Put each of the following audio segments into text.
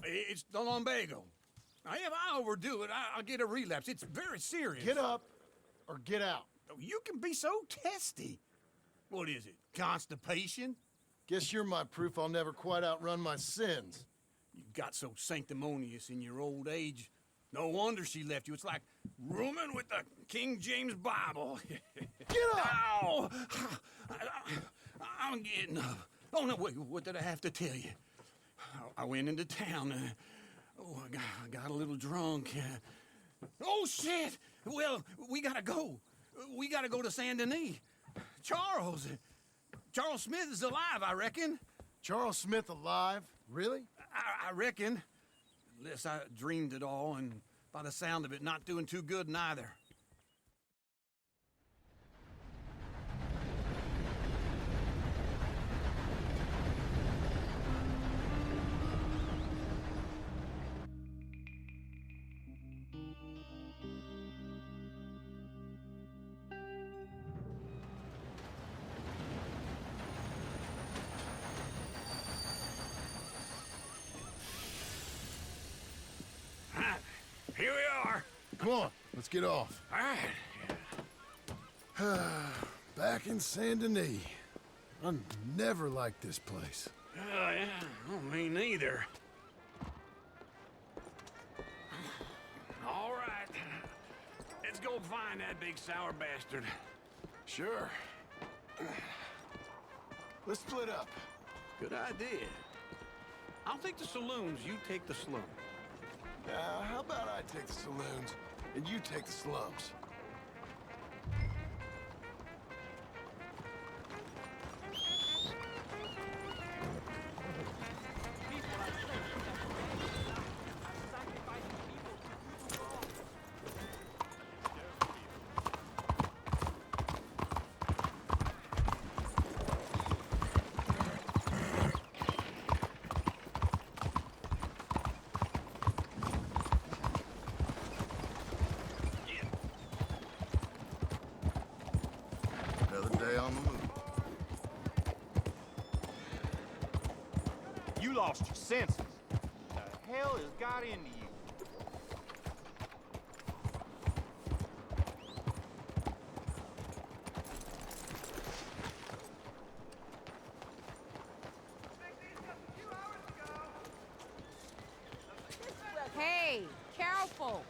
It's the lumbago. Now, if I overdo it, I'll get a relapse. It's very serious. Get up or get out. You can be so testy. What is it, constipation? Guess you're my proof I'll never quite outrun my sins. You got so sanctimonious in your old age. No wonder she left you. It's like rooming with the King James Bible. Get up! Ow! I'm getting up. Oh, no, wait, what did I have to tell you? I went into town. I got a little drunk. Oh, shit! Well, we gotta go. We gotta go to Saint Denis. Charles Smith is alive, I reckon. Charles Smith alive? Really? I reckon. Unless I dreamed it all, and by the sound of it, not doing too good neither. Here we are. Come on, let's get off. All right. Back in Saint Denis. I never liked this place. Yeah, well, me neither. All right. Let's go find that big sour bastard. Sure. Let's split up. Good idea. I'll take the saloons, you take the slums. How about I take the saloons and you take the slums? Day on the move. You lost your senses. What the hell has got into you? Hey, careful.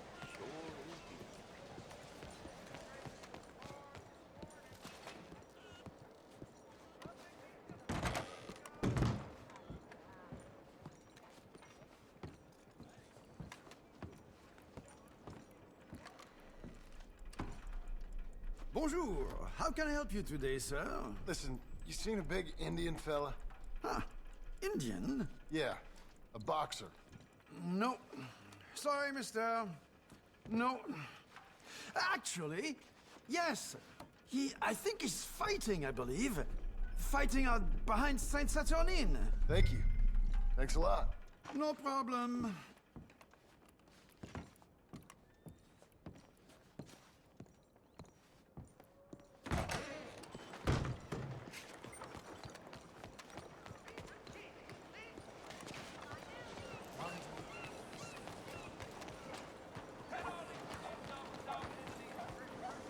Bonjour. How can I help you today, sir? Listen, you seen a big Indian fella? Ah, Indian? Yeah, a boxer. No. Sorry, mister. No. Actually, yes. I think he's fighting, I believe. Fighting out behind Saint Saturnine. Thank you. Thanks a lot. No problem.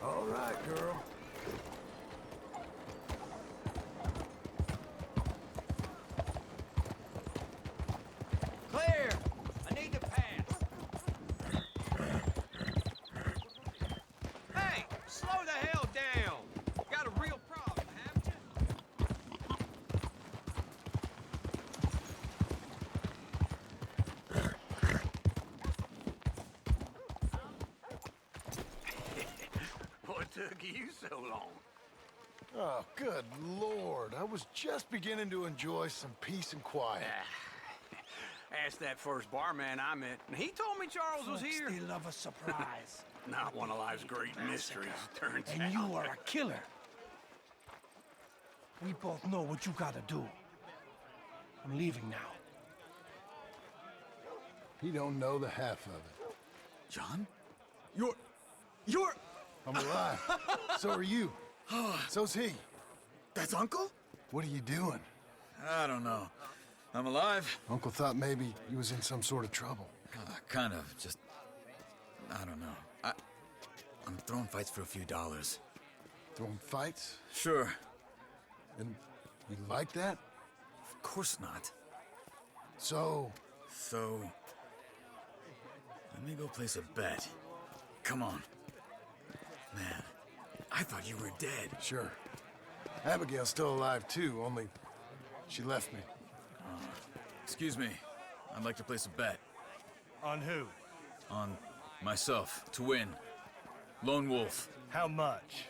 All right, girl. Clear! I need to pass. Hey, slow the hell down. Got a real problem, haven't you? What took you so long? Oh, good Lord. I was just beginning to enjoy some peace and quiet. Asked that first barman I met, and he told me Charles was here. They love a surprise. Not one of life's great mysteries, turns out. And you are a killer. We both know what you gotta do. I'm leaving now. He don't know the half of it. John? You're... I'm alive. So are you. So's he. That's Uncle? What are you doing? I don't know. I'm alive. Uncle thought maybe you was in some sort of trouble. Kind of. Just... I don't know. I'm throwing fights for a few dollars. Throwing fights? Sure. And you like that? Of course not. So... So... Let me go place a bet. Come on. Man, I thought you were dead. Sure. Abigail's still alive too, only she left me. Excuse me. I'd like to place a bet. On who? On myself, to win. Lone Wolf. How much?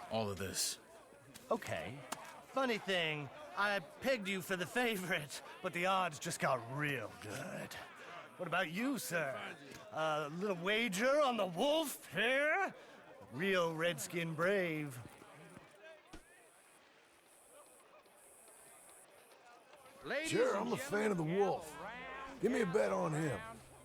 All of this. Okay. Funny thing, I pegged you for the favorite, but the odds just got real good. What about you, sir? A little wager on the wolf here? Real redskin brave. Ladies Sure, and I'm a fan of the gentlemen, wolf. Give me a bet on him.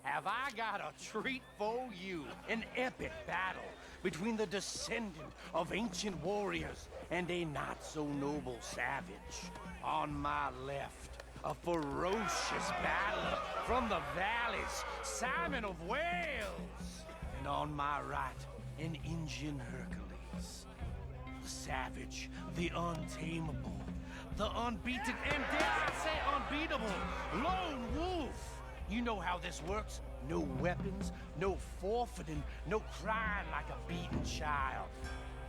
Have I got a treat for you? An epic battle between the descendant of ancient warriors and a not-so-noble savage. On my left, a ferocious battler from the valleys, Simon of Wales. And on my right, an Indian Hercules. The savage, the untamable, the unbeaten, and dare I say unbeatable, Lone Wolf. You know how this works. No weapons, no forfeiting, no crying like a beaten child.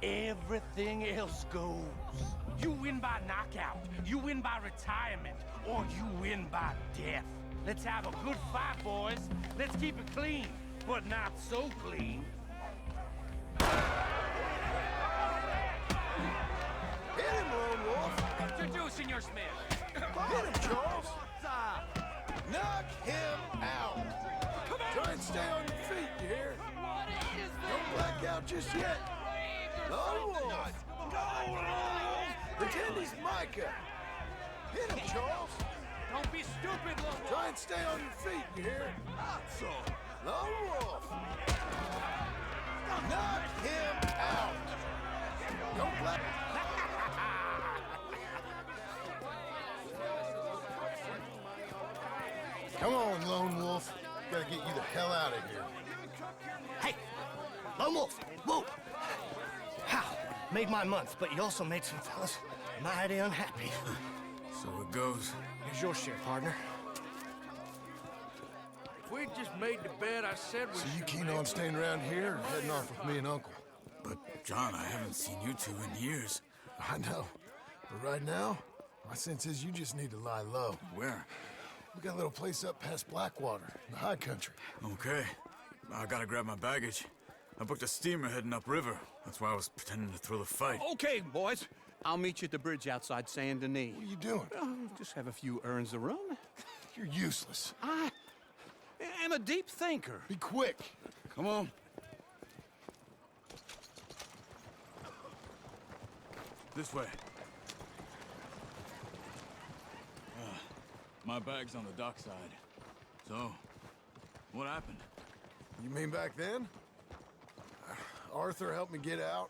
Everything else goes. You win by knockout, you win by retirement, or you win by death. Let's have a good fight, boys. Let's keep it clean, but not so clean. Hit him, Lone Wolf! Introducing your Smith. Hit him, Charles! Knock him out! Try and stay on your feet, you hear? Don't black out just yet. Lone Wolf! Go, Lone Wolf! Pretend he's Micah! Hit him, Charles! Don't be stupid, Lone Wolf. Try and stay on your feet, you hear? So, Lone Wolf! Knock him out! Don't black... Come on, Lone Wolf. Gotta get you the hell out of here. Hey! Lone Wolf! Whoa! How? Made my month, but you also made some fellas mighty unhappy. So it goes. Here's your share, partner. If we just made the bet I said we So you keen on staying around here or heading off with me and Uncle? But, John, I haven't seen you two in years. I know. But right now, my sense is you just need to lie low. Where? We got a little place up past Blackwater, in the high country. Okay. I gotta grab my baggage. I booked a steamer heading upriver. That's why I was pretending to throw the fight. Okay, boys. I'll meet you at the bridge outside Saint Denis. What are you doing? Just have a few errands to run. You're useless. I am a deep thinker. Be quick. Come on. This way. My bag's on the dockside. So, what happened? You mean back then? Arthur helped me get out.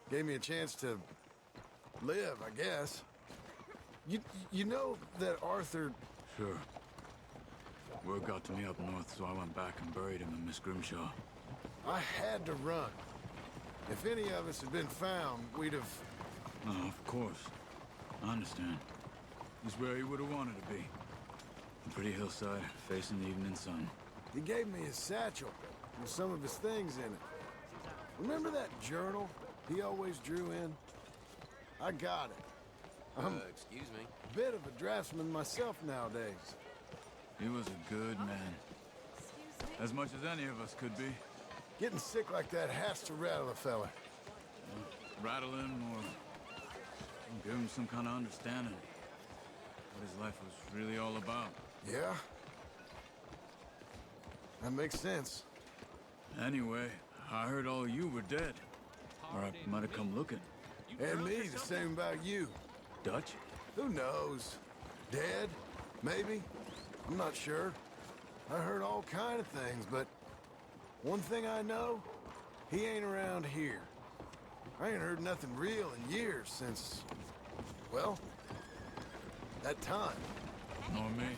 Gave me a chance to live, I guess. You know that Arthur... Sure. Word got to me up north, so I went back and buried him in Miss Grimshaw. I had to run. If any of us had been found, we'd have... Oh, of course. I understand. He's where he would have wanted to be. A pretty hillside, facing the evening sun. He gave me his satchel with some of his things in it. Remember that journal he always drew in? I got it. I'm Excuse me. a bit of a draftsman myself nowadays. He was a good man. As much as any of us could be. Getting sick like that has to rattle a fella. Rattle him or give him some kind of understanding. What his life was really all about. Yeah? That makes sense. Anyway, I heard all you were dead. Or I might have come looking. And me, the same about you. Dutch? Who knows? Dead? Maybe? I'm not sure. I heard all kind of things, but one thing I know, he ain't around here. I ain't heard nothing real in years since, well, that time. Nor me.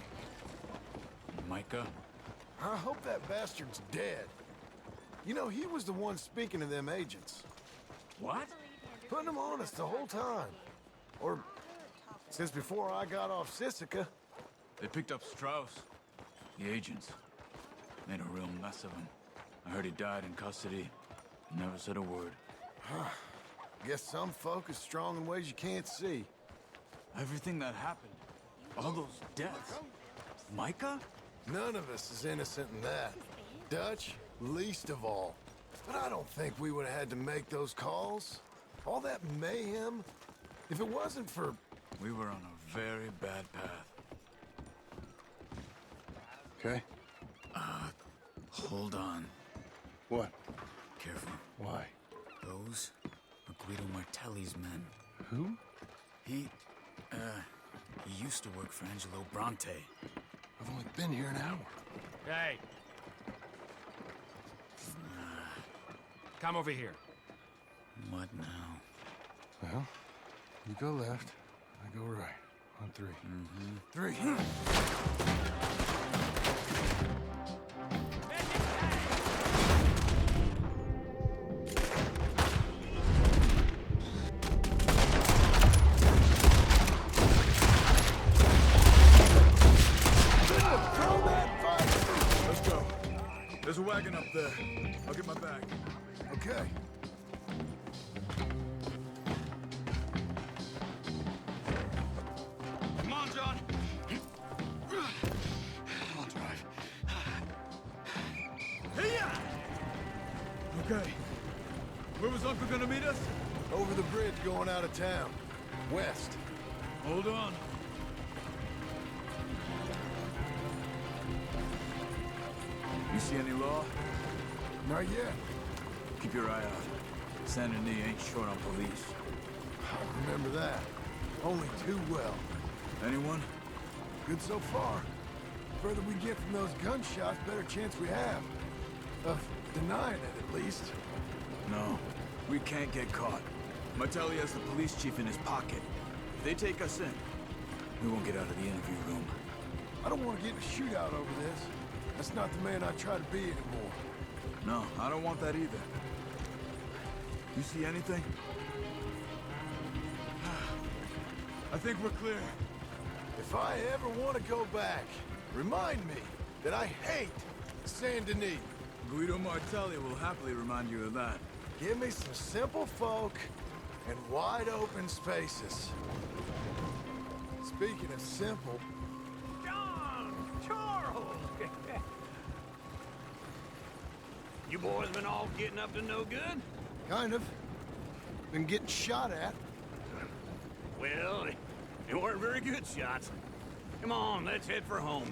Micah? I hope that bastard's dead. You know, he was the one speaking to them agents. What? Putting them on us the whole time. Or since before I got off Sisika. They picked up Strauss. The agents. Made a real mess of him. I heard he died in custody. Never said a word. Guess some folk is strong in ways you can't see. Everything that happened. All those deaths. Micah? None of us is innocent in that. Dutch, least of all. But I don't think we would have had to make those calls. All that mayhem. If it wasn't for... We were on a very bad path. Okay. Hold on. What? Careful. Why? Those are Guido Martelli's men. Who? He used to work for Angelo Bronte. I've only been here an hour. Hey. Come over here. What now? Well, you go left, I go right. On three. Three. Let's go. There's a wagon up there. I'll get my bag. Okay. Come on, John. I'll drive. Okay. Where was Uncle gonna meet us? Over the bridge going out of town. West. Hold on. You see any law? Not yet. Keep your eye out. Saint Denis ain't short on police. I remember that. Only too well. Anyone? Good so far. Further we get from those gunshots, better chance we have. Of denying it, at least. No. We can't get caught. Martelli has the police chief in his pocket. If they take us in, we won't get out of the interview room. I don't want to get in a shootout over this. That's not the man I try to be anymore. No, I don't want that either. You see anything? I think we're clear. If I ever want to go back, remind me that I hate Saint Denis. Guido Martelli will happily remind you of that. Give me some simple folk and wide open spaces. Speaking of simple, John! Charles! You boys been all getting up to no good? kind of. Been getting shot at. Well, they weren't very good shots. Come on, let's head for home.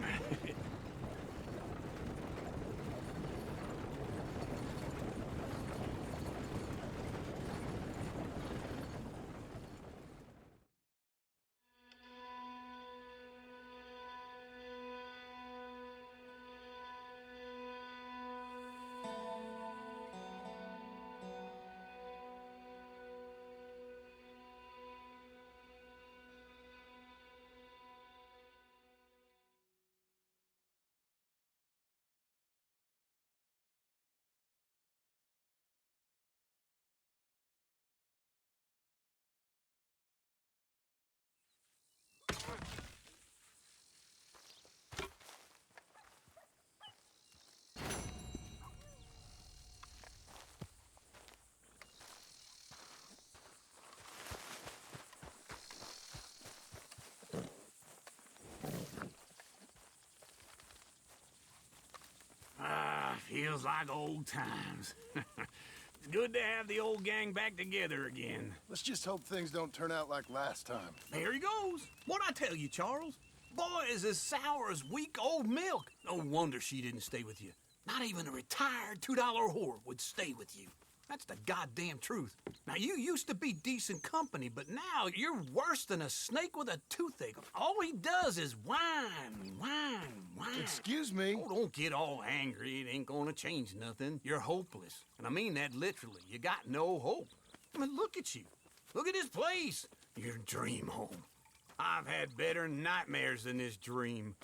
Feels like old times. It's good to have the old gang back together again. Let's just hope things don't turn out like last time. There he goes. What'd I tell you, Charles? Boy is as sour as weak old milk. No wonder she didn't stay with you. Not even a retired $2 whore would stay with you. That's the goddamn truth. Now, you used to be decent company, but now you're worse than a snake with a toothache. All he does is whine, whine, whine. Excuse me? Oh, don't get all angry. It ain't gonna change nothing. You're hopeless. And I mean that literally. You got no hope. I mean, look at you. Look at this place. Your dream home. I've had better nightmares than this dream.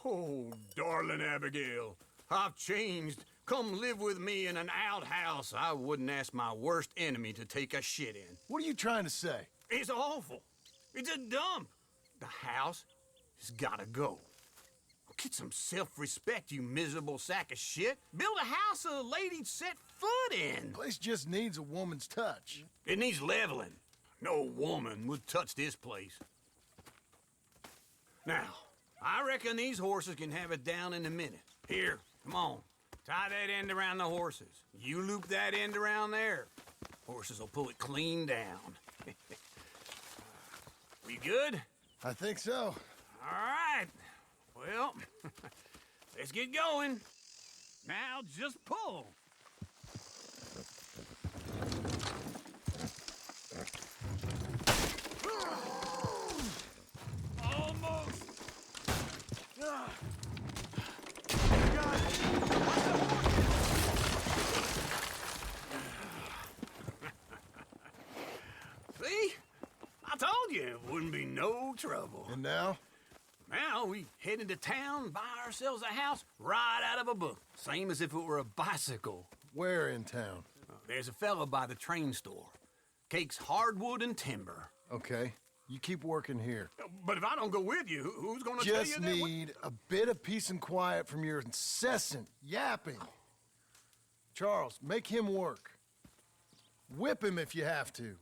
Oh, darling Abigail, I've changed. Come live with me in an outhouse I wouldn't ask my worst enemy to take a shit in. What are you trying to say? It's awful. It's a dump. The house has gotta go. Get some self-respect, you miserable sack of shit. Build a house a lady'd set foot in. Place just needs a woman's touch. It needs leveling. No woman would touch this place. Now, I reckon these horses can have it down in a minute. Here, come on. Tie that end around the horses. You loop that end around there. Horses will pull it clean down. We good? I think so. All right. Well, let's get going. Now just pull. Almost. See? I told you it wouldn't be no trouble. And now? Now we head into town, buy ourselves a house right out of a book. Same as if it were a bicycle. Where in town? There's a fella by the train store. Cakes hardwood and timber. Okay, you keep working here. But if I don't go with you, who's gonna tell you Just that? need a bit of peace and quiet from your incessant yapping. Charles, make him work. Whip him if you have to.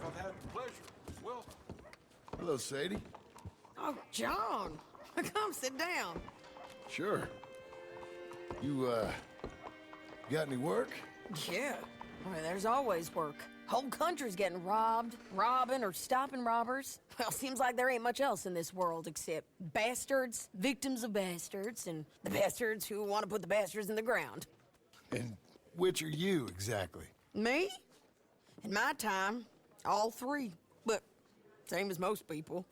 I've had the pleasure. Welcome. Hello, Sadie. Oh, John. Come sit down. Sure. You, got any work? Yeah. I mean, there's always work. Whole country's getting robbed, robbing, or stopping robbers. Well, seems like there ain't much else in this world except bastards, victims of bastards, and the bastards who want to put the bastards in the ground. And which are you, exactly? Me? In my time, all three. But same as most people.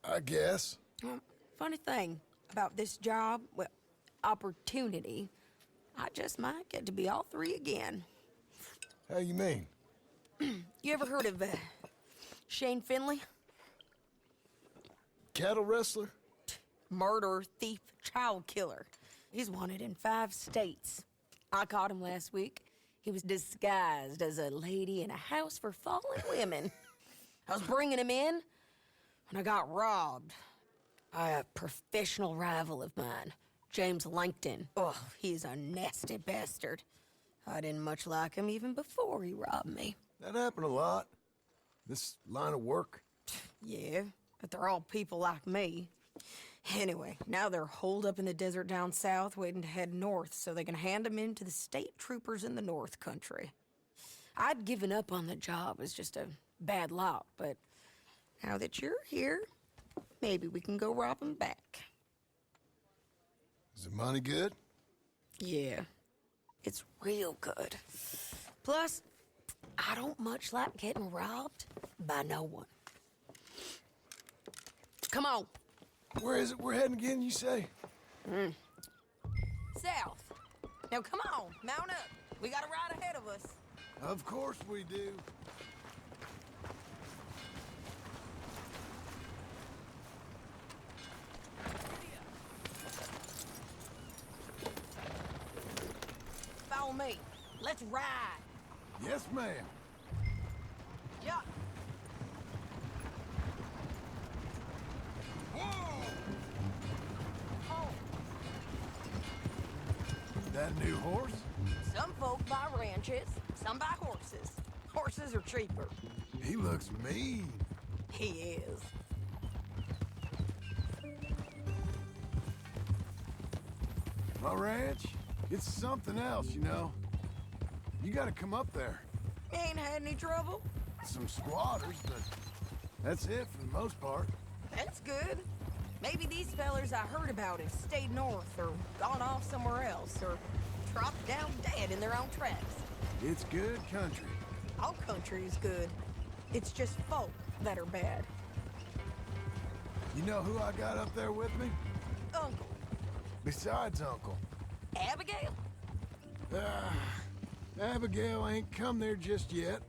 I guess. Funny thing about this job, well, opportunity, I just might get to be all three again. How you mean? You ever heard of Shane Finley? Cattle wrestler? Murderer, thief, child killer. He's wanted in 5 states. I caught him last week. He was disguised as a lady in a house for fallen women. I was bringing him in when I got robbed by a professional rival of mine, James Langton. Oh, he's a nasty bastard. I didn't much like him even before he robbed me. That happened a lot. This line of work. Yeah, but they're all people like me. Anyway, now they're holed up in the desert down south waiting to head north so they can hand them in to the state troopers in the north country. I'd given up on the job as just a bad lot, but now that you're here, maybe we can go rob them back. Is the money good? Yeah, it's real good. Plus, I don't much like getting robbed by no one. Come on. Where is it we're heading again, you say? South. Now come on, mount up. We got a ride ahead of us. Of course we do. Follow me. Let's ride. Yes, ma'am. Yeah. Oh, That new horse? some folk buy ranches, some buy horses. Horses are cheaper. He looks mean. He is. My ranch, it's something else, you know. You gotta come up there. Ain't had any trouble? Some squatters, but that's it for the most part. That's good. Maybe these fellers I heard about have stayed north or gone off somewhere else or dropped down dead in their own tracks. It's good country. All country is good. It's just folk that are bad. You know who I got up there with me? Uncle. Besides Uncle. Abigail? Abigail ain't come there just yet.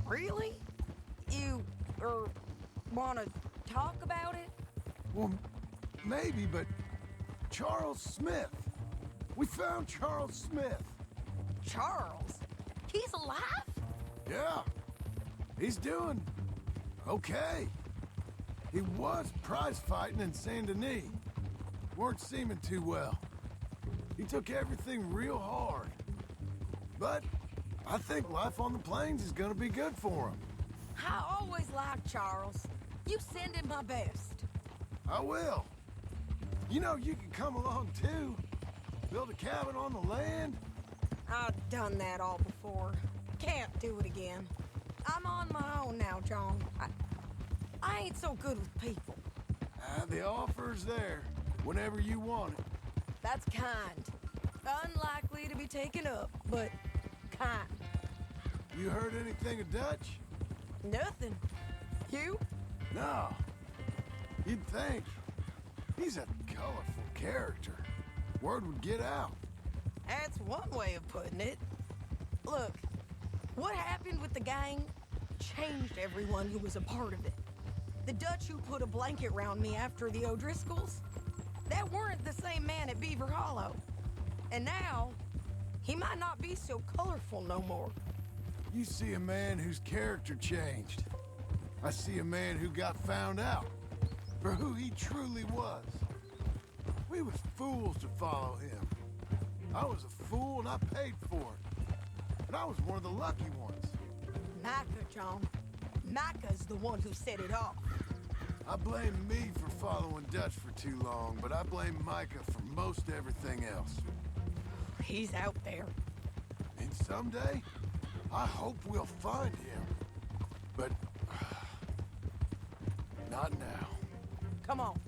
Really? You, wanna talk about it? Well, maybe, but Charles Smith. We found Charles Smith. Charles? He's alive? Yeah. He's doing okay. He was prize fighting in Saint Denis. Weren't seeming too well. He took everything real hard. But I think life on the plains is gonna be good for him. I always liked Charles. You send him my best. I will. You know, you can come along too. Build a cabin on the land. I've done that all before. Can't do it again. I'm on my own now, John. I ain't so good with people. The offer's there whenever you want it. That's kind. Unlikely to be taken up, but kind. You heard anything of Dutch? Nothing. You? No. You'd think. He's a colorful character. Word would get out. That's one way of putting it. Look, what happened with the gang changed everyone who was a part of it. The Dutch who put a blanket round me after the O'Driscolls, that weren't the same man at Beaver Hollow. And now, he might not be so colorful no more. You see a man whose character changed. I see a man who got found out for who he truly was. We was fools to follow him. I was a fool and I paid for it. But I was one of the lucky ones. Micah, John. Micah's the one who set it off. I blame me for following Dutch for too long, but I blame Micah for most everything else. He's out there. And someday, I hope we'll find him. But not now. Come on.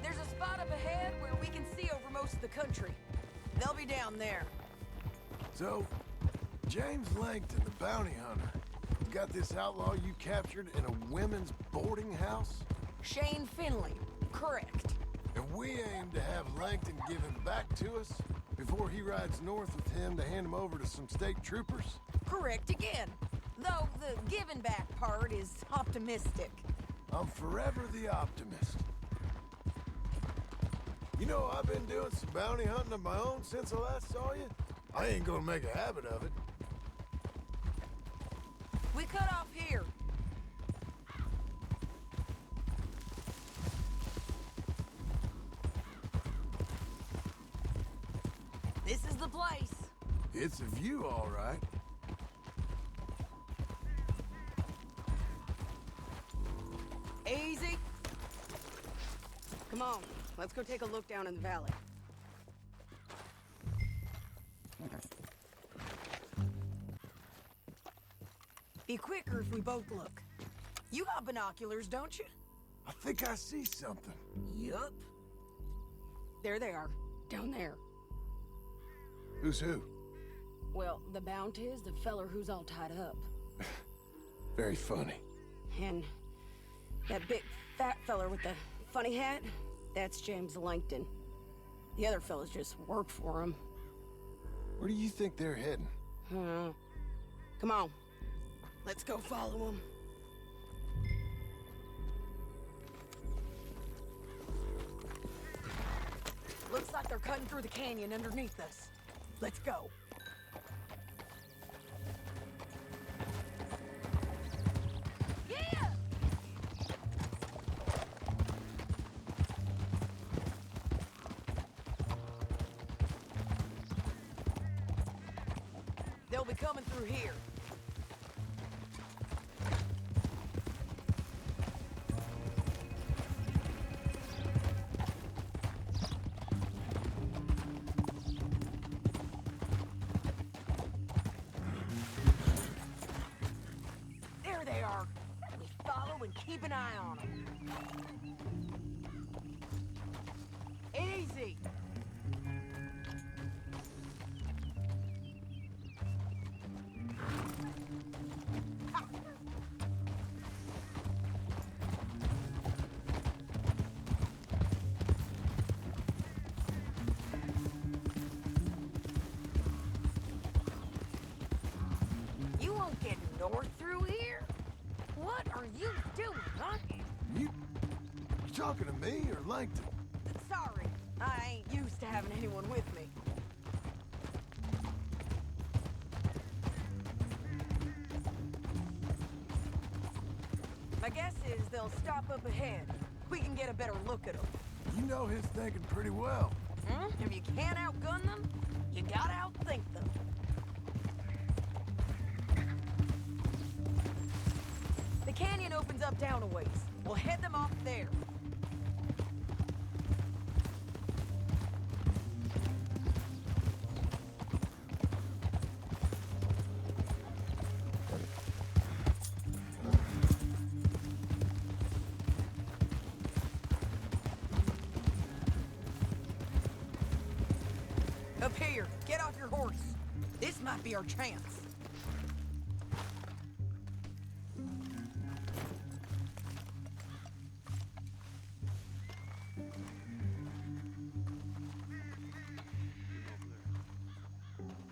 There's a spot up ahead where we can see over most of the country. They'll be down there. So, James Langton, the bounty hunter, got this outlaw you captured in a women's boarding house? Shane Finley, correct. And we aim to have Langton give him back to us before he rides north with him to hand him over to some state troopers? Correct again. Though the giving back part is optimistic. I'm forever the optimist. You know, I've been doing some bounty hunting of my own since I last saw you. I ain't gonna make a habit of it. We cut off here. This is the place. It's a view, all right. Easy. Come on, let's go take a look down in the valley. Be quicker if we both look. You got binoculars, don't you? I think I see something. Yup. There they are, down there. Who's who? Well, the bounty is the feller who's all tied up. Very funny. And that big fat feller with the funny hat, that's James Langton. The other fellas just work for him. Where do you think they're heading? Come on. Let's go follow them. Looks like they're cutting through the canyon underneath us. Let's go. Yeah! They'll be coming through here. Keep an eye on them. Easy. You won't get north through here? What are you doing, huh? You talking to me or Langton? Sorry, I ain't used to having anyone with me. My guess is they'll stop up ahead. We can get a better look at them. You know his thinking pretty well. If you can't outgun them, you gotta outthink them. The canyon opens up down a ways. We'll head them off there. Up here, get off your horse. This might be our chance.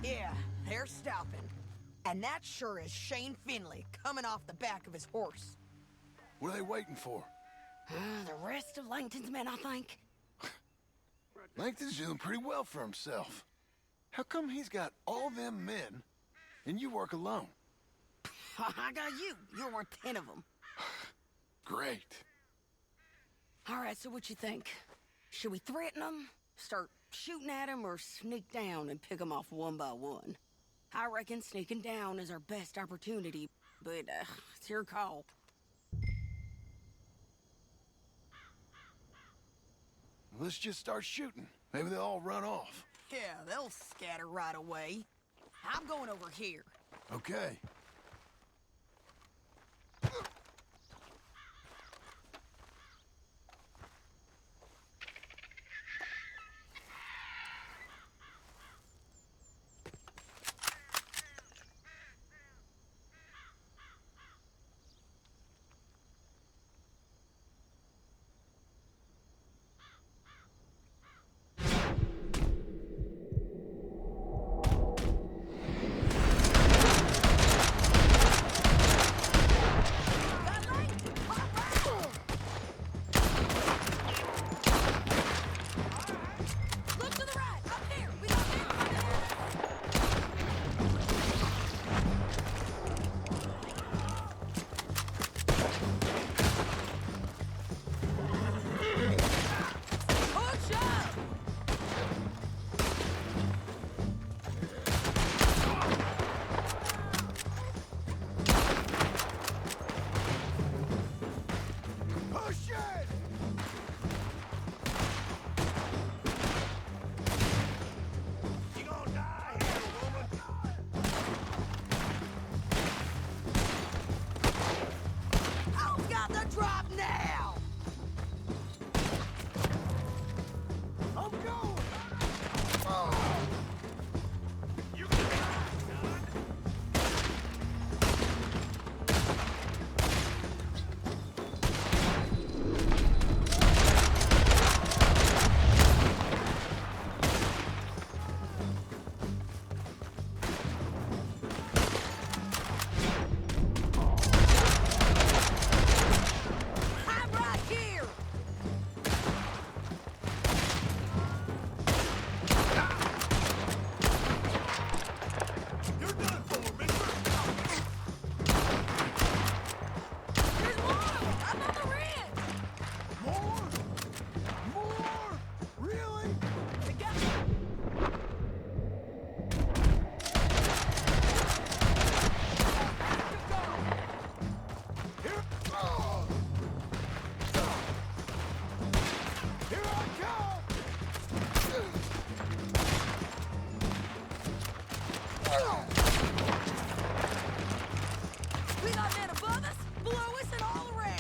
Yeah, they're stopping. And that sure is Shane Finley coming off the back of his horse. What are they waiting for? The rest of Langton's men, I think. Langton's doing pretty well for himself. How come he's got all them men and you work alone? I got you. You're worth 10 of them. Great. All right, so what you think? Should we threaten them, start shooting at them, or sneak down and pick them off one by one? I reckon sneaking down is our best opportunity, but it's your call. Let's just start shooting. Maybe they'll all run off. Yeah, they'll scatter right away. I'm going over here. Okay. We got men above us, below us, and all around.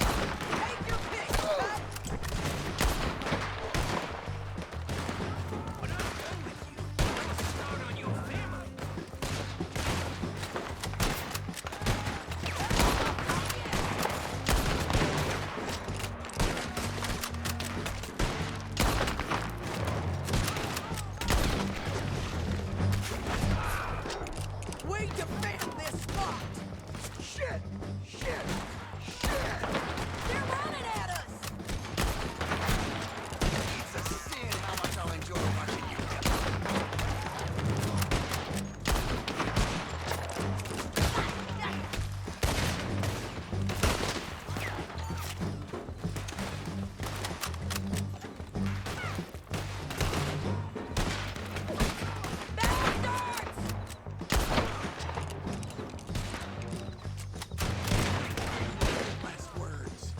Take your pick, cut. When I'm done with you, I'm gonna start on your family. We defend this spot. Shit! Shit! Shit! They're running at us. It's a sin how much I'll enjoy watching you go. Bastards! Last words.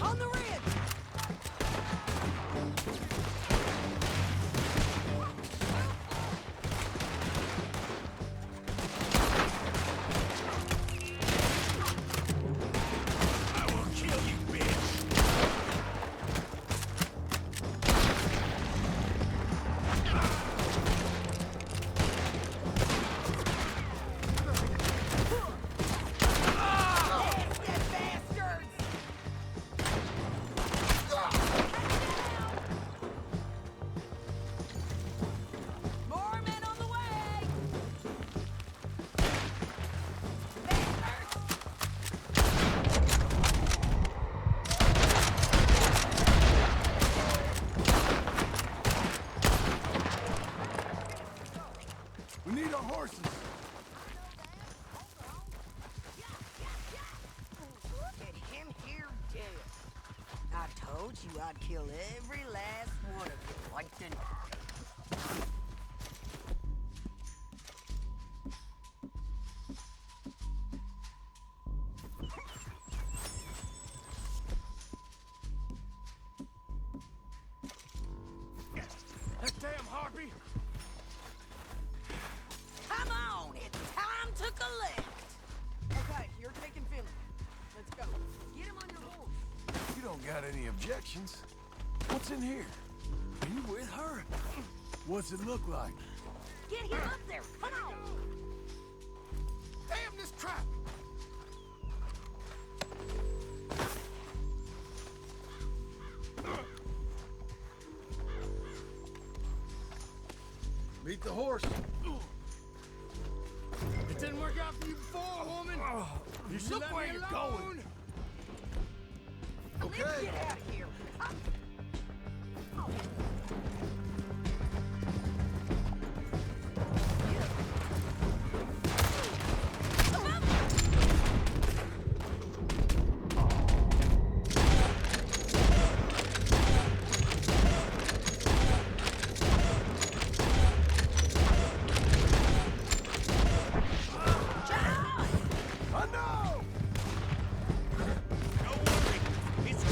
On the ridge! I will kill you, bitch. Dead bastards! More men on the way! Bastards! We need our horses. Look at him here dead. I told you I'd kill every last one of you, Plankton. That damn harpy! Come on, it's time to collect. Okay, you're taking Finley. Let's go. Get him on your horse. You don't got any objections. What's in here? Are you with her? What's it look like? Get him up there. Come on. Damn this trap! Meet the horse. It didn't work out for you before, woman. You should Look let where me you're alone. going. Let's Okay. get out of here. I know! Don't worry, it's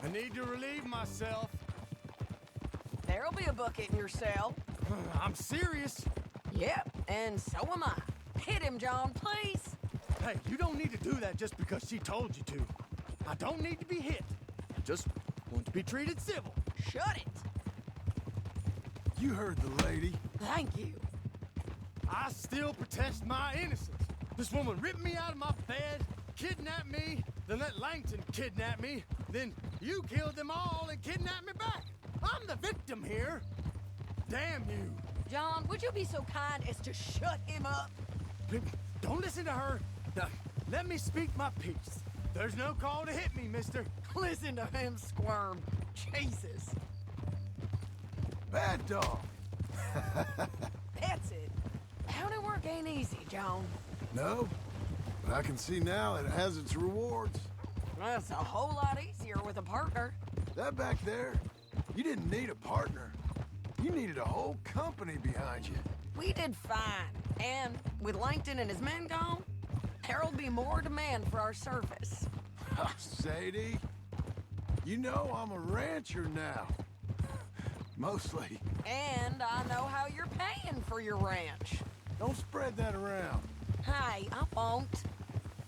I need to relieve myself. There'll be a bucket in your cell. I'm serious. Yep, and so am I. Hit him, John, please. Hey, you don't need to do that just because she told you to. I don't need to be hit. Just want to be treated civil. Shut it. You heard the lady. Thank you. I still protest my innocence. This woman ripped me out of my bed, kidnapped me, then let Langton kidnap me, then you killed them all and kidnapped me back. I'm the victim here. Damn you. John, would you be so kind as to shut him up? Don't listen to her. Now, let me speak my piece. There's no call to hit me, mister. Listen to him squirm. Jesus. Bad dog. That's it. County work ain't easy, John. No, but I can see now it has its rewards. That's a whole lot easier with a partner. That back there, you didn't need a partner. You needed a whole company behind you. We did fine. And with Langton and his men gone, there'll be more demand for our service. Sadie, you know I'm a rancher now. Mostly. And I know how you're paying for your ranch. Don't spread that around. Hey, I won't.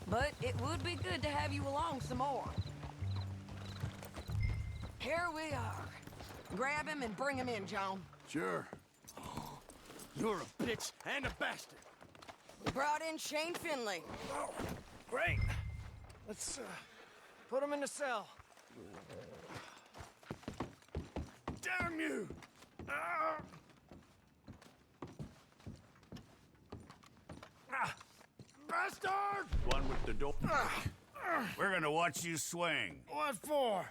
But it would be good to have you along some more. Here we are. Grab him and bring him in, John. Sure. You're a bitch and a bastard. We brought in Shane Finley. Oh, great. Let's, put him in the cell. Damn you! Bastard! One with the door. We're gonna watch you swing. What for?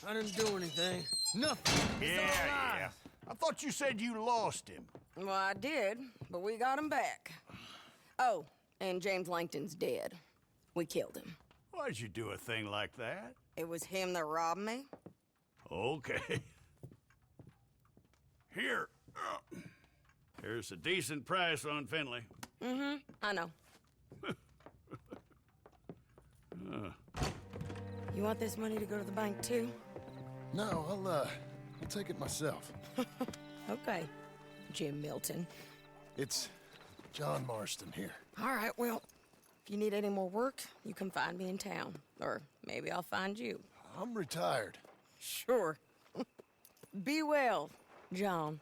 I didn't do anything. Nothing. It's all lies. I thought you said you lost him. Well, I did, but we got him back. Oh, and James Langton's dead. We killed him. Why'd you do a thing like that? It was him that robbed me. Okay. Here. Here's a decent price on Finley. Mm-hmm, I know. You want this money to go to the bank, too? No, I'll take it myself. Okay, Jim Milton. It's John Marston here. All right, well, if you need any more work, you can find me in town. Or maybe I'll find you. I'm retired. Sure. Be well, John.